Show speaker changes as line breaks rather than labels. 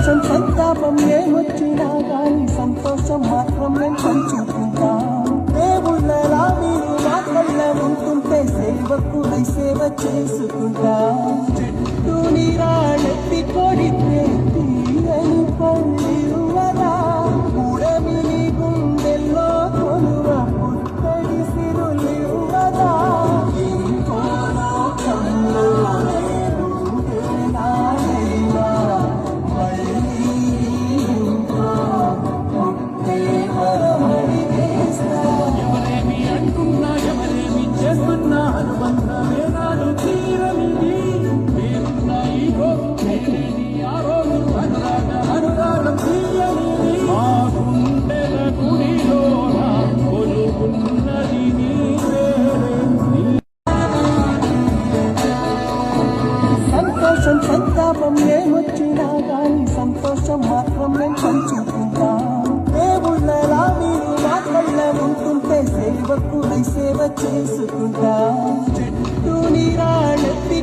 సంతోషం సంతాపం ఏమొచ్చినా గాని సంతోషం మాత్రం నేను పంచుకుంటా. దేవుళ్ళలా మీరు నా కళ్ళ ఉంటుంటే సేవకుడై సేవ చేసుకుంటా. చెట్టు నీరాడెత్తి కొడితే తీయని పళ్ళు ఇవ్వదా, ఉడమి నీ గుండెల్లో కొలువ పుట్టడి సిరులు ఇవ్వదా. ఇంకో లోకంలో నేనుంటే నాయనా మళ్ళీ ఇంకో పుట్టే వరమడిగేస్తా.
ఎవరేమి అంటున్నా ఎవరేమి చేస్తున్నా అనుబంధమే నాడు తీరనిది. నేనున్న ఈ రోజు నేనేని ఆ రోజు అనురాగం తీయనిది. మా గుండెల గుడిలోన కొలుగున్నది నీవే.
సంతోషం సంతాపం ఏమొచ్చినా గాని సంతోషం మాత్రం నేను పంచుకుంటా. దేవుళ్ళలా మీరు నా కళ్ళ ఉంటుంటే సేవకుడై సేవ చేసుకుంటా. చెట్టు నీరాడెత్తి